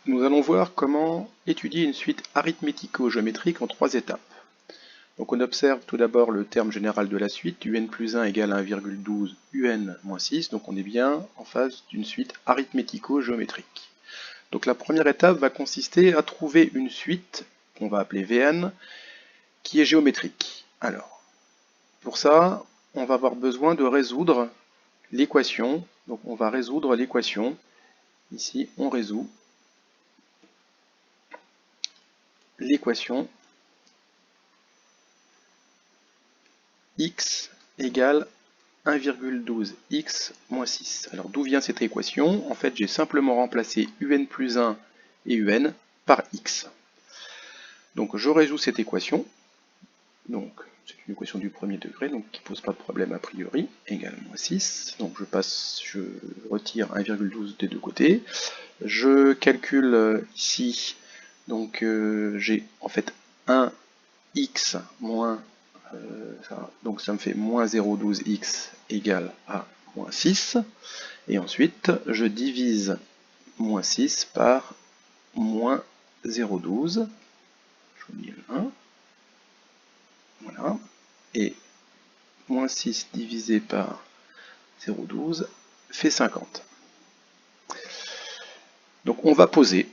nous allons voir comment étudier une suite arithmético-géométrique en 3 étapes. Donc on observe tout d'abord le terme général de la suite, un plus 1 égale 1,12 un moins 6, donc on est bien en face d'une suite arithmético-géométrique. Donc la première étape va consister à trouver une suite, qu'on va appeler Vn, qui est géométrique. Alors, pour ça, on va avoir besoin de résoudre l'équation. Donc on va résoudre l'équation. Ici, on résout l'équation x égale 1,12x moins 6. Alors d'où vient cette équation? En fait, j'ai simplement remplacé un plus 1 et un par x. Donc je résous cette équation. Donc c'est une équation du premier degré, donc qui ne pose pas de problème a priori, égale moins 6. Donc je retire 1,12 des deux côtés. Je calcule ici, donc j'ai en fait 1x moins, donc ça me fait moins 0,12x égale à moins 6. Et ensuite, je divise moins 6 par moins 0,12. Je mets le 1. Voilà. Et moins 6 divisé par 0,12 fait 50. Donc on va poser.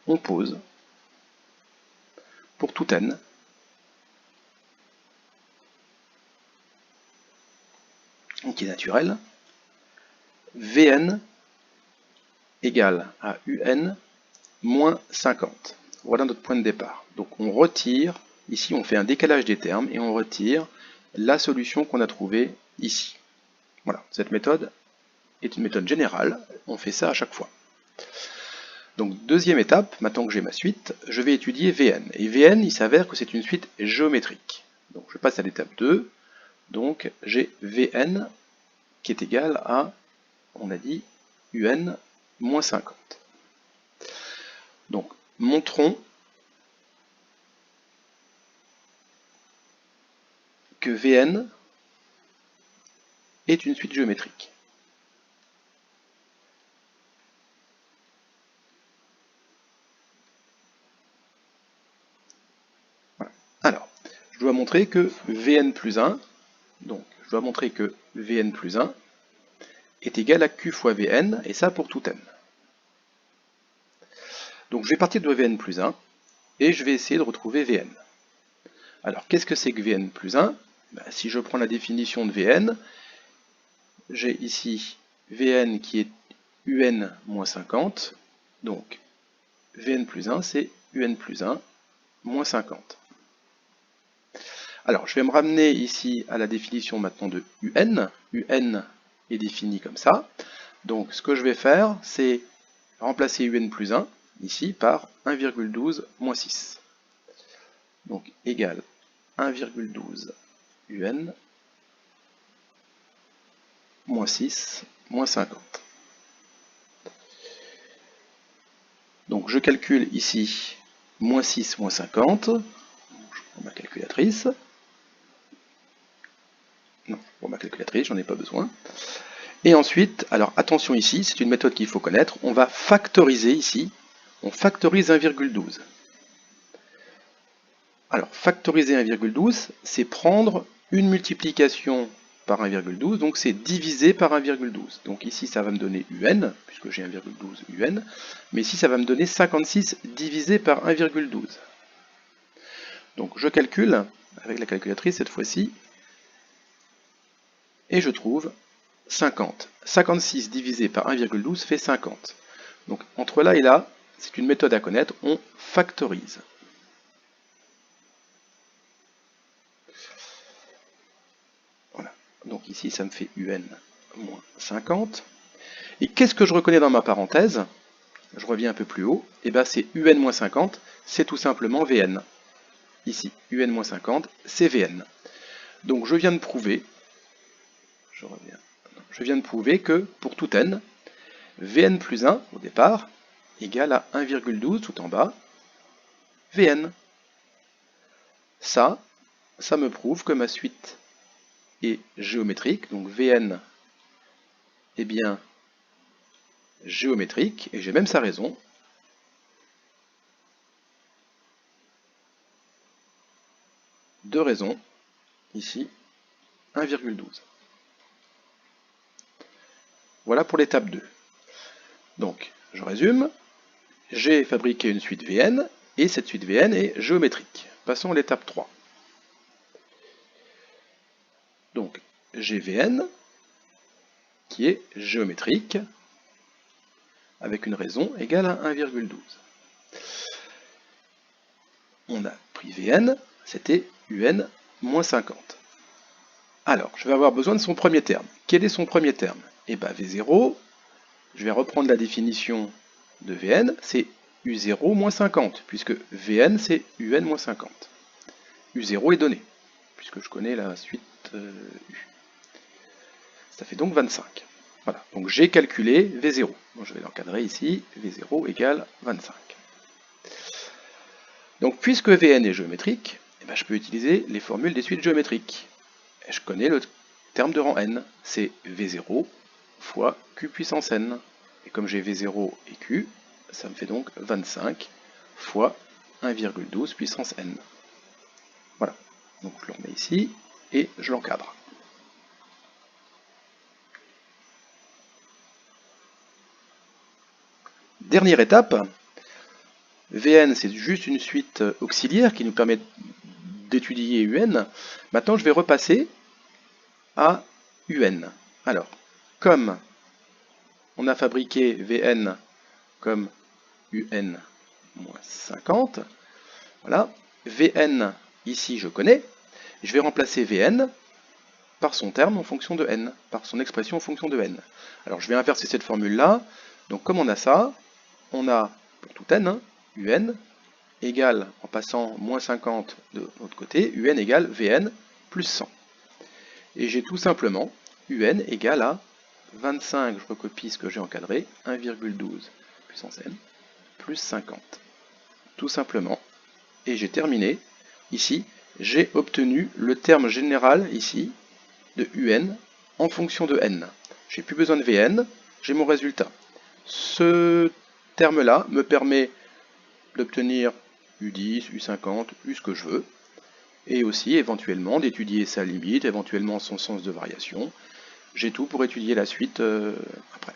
On pose pour tout n qui est naturel, Vn égale à un moins 50. Voilà notre point de départ. Donc on retire, ici on fait un décalage des termes et on retire la solution qu'on a trouvée ici. Voilà, cette méthode est une méthode générale, on fait ça à chaque fois. Donc deuxième étape, maintenant que j'ai ma suite, je vais étudier Vn. Et Vn, il s'avère que c'est une suite géométrique. Donc je passe à l'étape 2, donc j'ai Vn qui est égal à, on a dit, un moins 50. Donc montrons que Vn est une suite géométrique. Voilà. Alors, je dois montrer que Vn plus 1, donc je dois montrer que Vn plus 1 est égal à Q fois Vn, et ça pour tout n. Donc je vais partir de Vn plus 1, et je vais essayer de retrouver Vn. Alors qu'est-ce que c'est que Vn plus 1? Si je prends la définition de Vn, j'ai ici Vn qui est un moins 50, donc Vn plus 1 c'est un plus 1 moins 50. Alors je vais me ramener ici à la définition maintenant de un. Un est défini comme ça. Donc ce que je vais faire, c'est remplacer un plus 1 ici par 1,12 moins 6. Donc égal 1,12 un moins 6 moins 50. Donc je calcule ici moins 6 moins 50. Je prends ma calculatrice. Non, pour ma calculatrice, j'en ai pas besoin. Et ensuite, alors attention ici, c'est une méthode qu'il faut connaître, on va factoriser ici, on factorise 1,12. Alors, factoriser 1,12, c'est prendre une multiplication par 1,12, donc c'est diviser par 1,12. Donc ici, ça va me donner un, puisque j'ai 1,12 un, mais ici, ça va me donner 56 divisé par 1,12. Donc je calcule, avec la calculatrice cette fois-ci, et je trouve 50. 56 divisé par 1,12 fait 50. Donc entre là et là, c'est une méthode à connaître, on factorise. Voilà. Donc ici, ça me fait un moins 50. Et qu'est-ce que je reconnais dans ma parenthèse? Je reviens un peu plus haut. Et bien c'est un moins 50, c'est tout simplement Vn. Ici, un moins 50, c'est Vn. Donc je viens de prouver, je viens de prouver que pour tout n, Vn plus 1 au départ égale à 1,12 tout en bas, Vn. Ça me prouve que ma suite est géométrique, donc Vn est bien géométrique, et j'ai même sa raison, de raison, ici, 1,12. Voilà pour l'étape 2. Donc, je résume. J'ai fabriqué une suite Vn, et cette suite Vn est géométrique. Passons à l'étape 3. Donc, j'ai Vn, qui est géométrique, avec une raison égale à 1,12. On a pris Vn, c'était Un moins 50. Alors, je vais avoir besoin de son premier terme. Quel est son premier terme? Eh bien, V0, je vais reprendre la définition de Vn, c'est U0 moins 50, puisque Vn c'est Un moins 50. U0 est donné, puisque je connais la suite U. Ça fait donc 25. Voilà, donc j'ai calculé V0. Donc je vais l'encadrer ici, V0 égale 25. Donc puisque Vn est géométrique, eh ben, je peux utiliser les formules des suites géométriques. Et je connais le terme de rang n, c'est V0 fois Q puissance n. Et comme j'ai V0 et Q, ça me fait donc 25 fois 1,12 puissance n. Voilà, donc je le remets ici et je l'encadre. Dernière étape, Vn c'est juste une suite auxiliaire qui nous permet d'étudier Un. Maintenant je vais repasser à Un. Alors, comme on a fabriqué Vn comme Un moins 50, voilà, Vn ici je connais, je vais remplacer Vn par son terme en fonction de n, par son expression en fonction de n. Alors je vais inverser cette formule-là, donc comme on a ça, on a pour tout n, Un égale, en passant moins 50 de l'autre côté, Un égale Vn plus 100. Et j'ai tout simplement Un égale à 25, je recopie ce que j'ai encadré, 1,12 puissance n, plus 50. Tout simplement. Et j'ai terminé. Ici, j'ai obtenu le terme général, ici, de Un en fonction de n. J'ai plus besoin de Vn, j'ai mon résultat. Ce terme-là me permet d'obtenir U10, U50, U ce que je veux, et aussi éventuellement d'étudier sa limite, éventuellement son sens de variation. J'ai tout pour étudier la suite après.